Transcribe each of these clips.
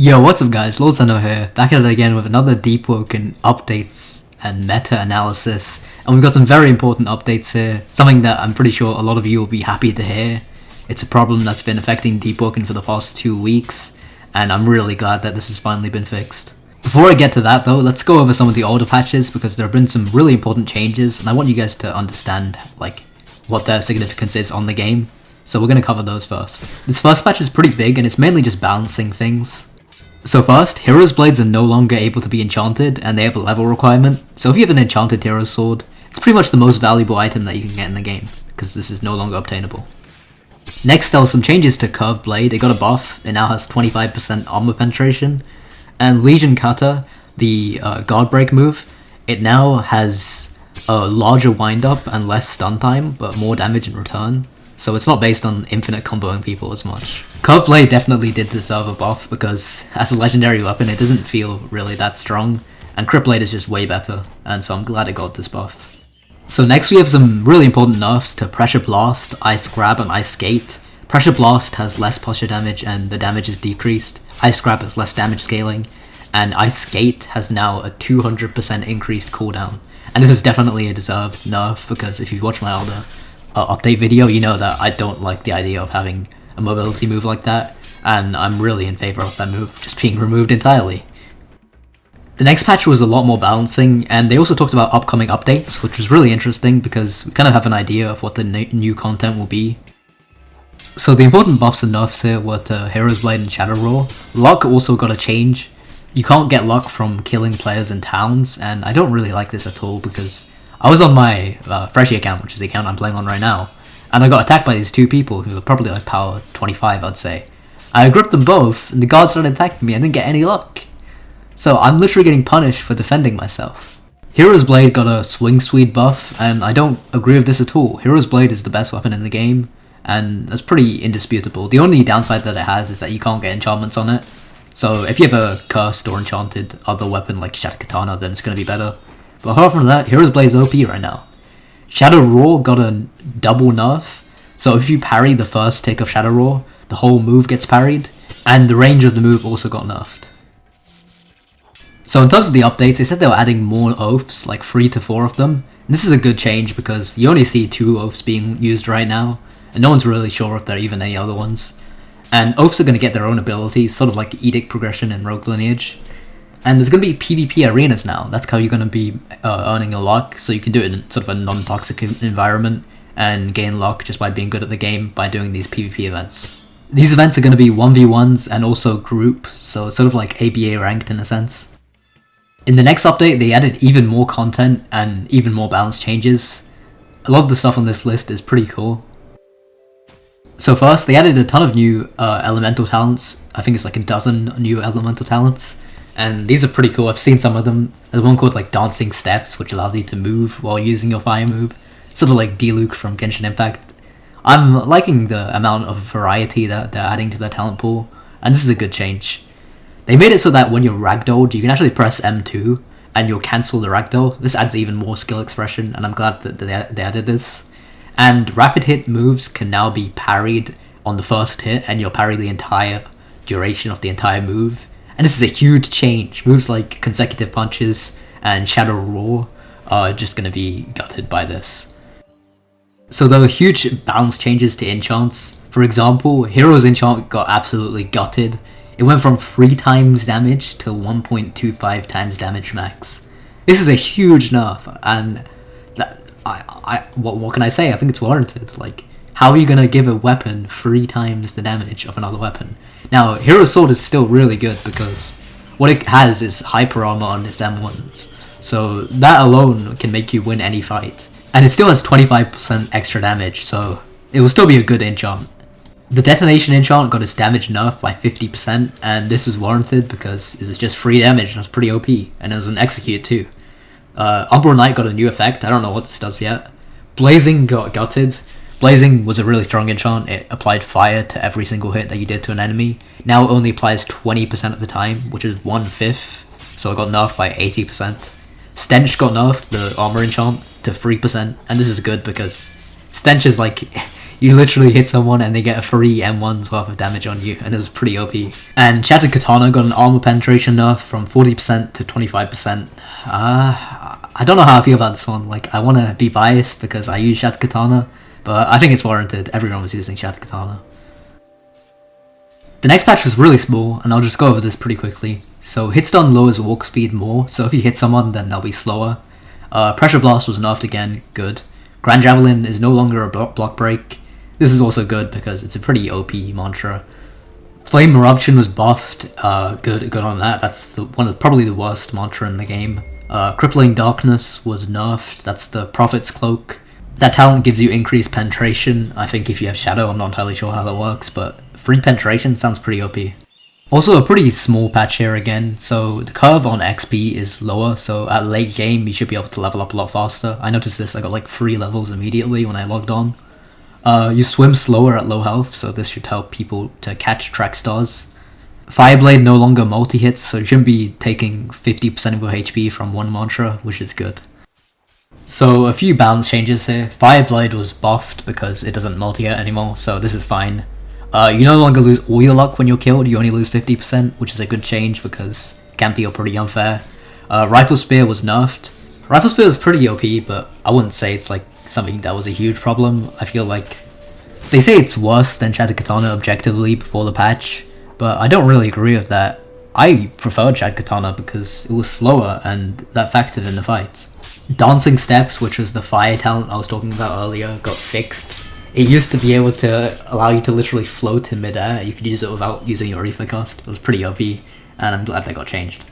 Yo, what's up guys, LolSano here, back at it again with another Deepwoken Updates and meta-analysis, and we've got some very important updates here, something that I'm pretty sure a lot of you will be happy to hear. It's a problem that's been affecting Deepwoken for the past 2 weeks, and I'm really glad that this has finally been fixed. Before I get to that though, let's go over some of the older patches because there have been some really important changes, and I want you guys to understand what their significance is on the game, so we're going to cover those first. This first patch is pretty big and it's mainly just balancing things. So first, Hero's Blades are no longer able to be enchanted, and they have a level requirement, so if you have an enchanted Hero's Sword, it's pretty much the most valuable item that you can get in the game, because this is no longer obtainable. Next, there were some changes to Curved Blade. It got a buff, it now has 25% armor penetration, and Legion Cutter, the guard break move, it now has a larger wind-up and less stun time, but more damage in return. So it's not based on infinite comboing people as much. Curved Blade definitely did deserve a buff because as a legendary weapon it doesn't feel really that strong, and Crit Blade is just way better, and so I'm glad it got this buff. So next we have some really important nerfs to Pressure Blast, Ice Grab and Ice Skate. Pressure Blast has less posture damage and the damage is decreased, Ice Grab has less damage scaling, and Ice Skate has now a 200% increased cooldown. And this is definitely a deserved nerf because if you've watched my older update video, you know that I don't like the idea of having a mobility move like that, and I'm really in favor of that move just being removed entirely. The next patch was a lot more balancing, and they also talked about upcoming updates, which was really interesting because we kind of have an idea of what the new content will be. So the important buffs and nerfs here were to Hero's Blade and Shadow Roar. Luck also got a change. You can't get luck from killing players in towns, and I don't really like this at all because I was on my Freshie account, which is the account I'm playing on right now, and I got attacked by these two people who were probably like power 25, I'd say. I gripped them both, and the guards started attacking me. I didn't get any luck. So I'm literally getting punished for defending myself. Hero's Blade got a Swing Speed buff, and I don't agree with this at all. Hero's Blade is the best weapon in the game, and that's pretty indisputable. The only downside that it has is that you can't get enchantments on it. So if you have a cursed or enchanted other weapon like Shattered Katana, then it's going to be better. But apart from that, Hero's Blade is OP right now. Shadow Roar got a double nerf, so if you parry the first tick of Shadow Roar, the whole move gets parried, and the range of the move also got nerfed. So in terms of the updates, they said they were adding more oaths, like 3 to 4 of them. And this is a good change because you only see 2 oaths being used right now, and no one's really sure if there are even any other ones. And oaths are going to get their own abilities, sort of like Edict Progression and Rogue Lineage. And there's going to be PvP arenas now. That's how you're going to be earning your luck, so you can do it in sort of a non-toxic environment and gain luck just by being good at the game by doing these PvP events. These events are going to be 1v1s and also group, so it's sort of like ABA ranked in a sense. In the next update, they added even more content and even more balance changes. A lot of the stuff on this list is pretty cool. So first, they added a ton of new elemental talents. I think it's like a dozen new elemental talents. And these are pretty cool. I've seen some of them. There's one called like Dancing Steps, which allows you to move while using your fire move. Sort of like Diluc from Genshin Impact. I'm liking the amount of variety that they're adding to their talent pool, and this is a good change. They made it so that when you're ragdolled, you can actually press M2 and you'll cancel the ragdoll. This adds even more skill expression, and I'm glad that they added this. And rapid hit moves can now be parried on the first hit, and you'll parry the entire duration of the entire move. And this is a huge change. Moves like Consecutive Punches and Shadow Roar are just going to be gutted by this. So there were huge balance changes to enchants. For example, Hero's Enchant got absolutely gutted. It went from 3 times damage to 1.25 times damage max. This is a huge nerf, and what can I say? I think it's warranted. Like, how are you going to give a weapon 3 times the damage of another weapon? Now, Hero's Sword is still really good because what it has is hyper armor on its M1s, so that alone can make you win any fight. And it still has 25% extra damage, so it will still be a good enchant. The Detonation enchant got its damage nerfed by 50%, and this is warranted because it's just free damage and it's pretty OP, and it was an execute too. Umbral Knight got a new effect. I don't know what this does yet. Blazing got gutted. Blazing was a really strong enchant. It applied fire to every single hit that you did to an enemy. Now it only applies 20% of the time, which is 1/5, so it got nerfed by 80%. Stench got nerfed, the armor enchant, to 3%, and this is good because Stench is like, You literally hit someone and they get a free M1's worth of damage on you, and it was pretty OP. And Shattered Katana got an armor penetration nerf from 40% to 25%. I don't know how I feel about this one. Like, I want to be biased because I use Shattered Katana, but I think it's warranted. Everyone was using Shattered Katana. The next patch was really small, and I'll just go over this pretty quickly. So Hitstun lowers walk speed more, so if you hit someone then they'll be slower. Pressure Blast was nerfed again, good. Grand Javelin is no longer a block break. This is also good because it's a pretty OP mantra. Flame Eruption was buffed, good on that. That's probably the worst mantra in the game. Crippling Darkness was nerfed, that's the Prophet's Cloak. That talent gives you increased penetration. I think if you have Shadow, I'm not entirely sure how that works, but free penetration sounds pretty OP. Also a pretty small patch here again, so the curve on XP is lower, so at late game you should be able to level up a lot faster. I noticed this, I got like 3 levels immediately when I logged on. You swim slower at low health, so this should help people to catch track stars. Fireblade no longer multi-hits, so you shouldn't be taking 50% of your HP from one mantra, which is good. So a few balance changes here. Fireblade was buffed because it doesn't multi-hit anymore, so this is fine. You no longer lose all your luck when you're killed, you only lose 50%, which is a good change because it can feel pretty unfair. RifleSpear was nerfed. RifleSpear is pretty OP, but I wouldn't say it's like something that was a huge problem. I feel like they say it's worse than Shattered Katana objectively before the patch, but I don't really agree with that. I preferred Shattered Katana because it was slower and that factored in the fight. Dancing Steps, which was the fire talent I was talking about earlier, got fixed. It used to be able to allow you to literally float in midair. You could use it without using your Reaper cost. It was pretty OP, and I'm glad that got changed.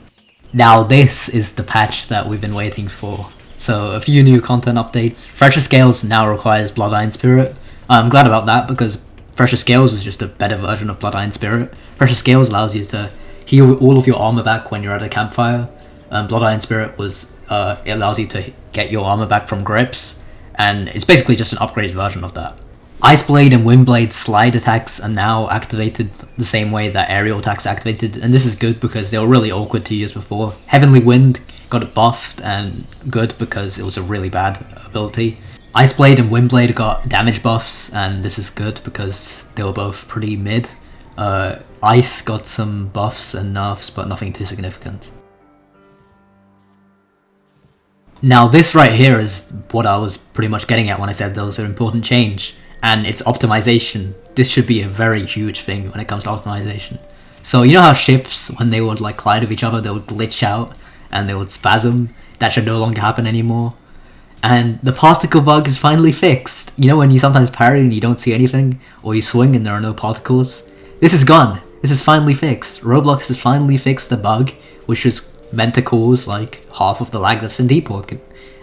Now this is the patch that we've been waiting for. So a few new content updates. Fresher Scales now requires Blood Iron Spirit. I'm glad about that because Fresher Scales was just a better version of Blood Iron Spirit. Fresher Scales allows you to heal all of your armor back when you're at a campfire. Blood Iron Spirit was it allows you to get your armor back from grips, and it's basically just an upgraded version of that. Ice Blade and Wind Blade slide attacks are now activated the same way that aerial attacks are activated, and this is good because they were really awkward to use before. Heavenly Wind got it buffed and good because it was a really bad ability. Ice Blade and Wind Blade got damage buffs, and this is good because they were both pretty mid. Ice got some buffs and nerfs, but nothing too significant. Now this right here is what I was pretty much getting at when I said there was an important change, and it's optimization. This should be a very huge thing when it comes to optimization. So you know how ships, when they would like collide with each other, they would glitch out and they would spasm? That should no longer happen anymore. And the particle bug is finally fixed. You know when you sometimes parry and you don't see anything, or you swing and there are no particles? This is gone. This is finally fixed. Roblox has finally fixed the bug, which was meant to cause like half of the lag that's in Deepwoken.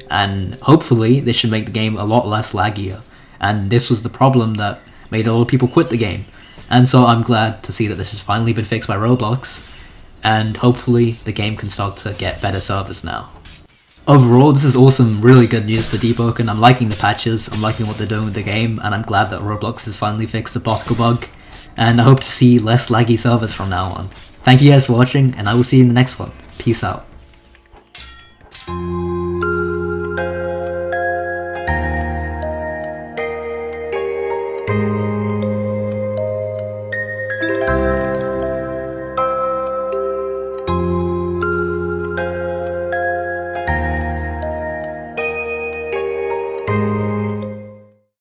And hopefully this should make the game a lot less laggier. And this was the problem that made a lot of people quit the game. And so I'm glad to see that this has finally been fixed by Roblox, and hopefully the game can start to get better servers now. Overall, this is awesome, really good news for Deepwoken. I'm liking the patches, I'm liking what they're doing with the game, and I'm glad that Roblox has finally fixed the particle bug, and I hope to see less laggy servers from now on. Thank you guys for watching, and I will see you in the next one. Peace out.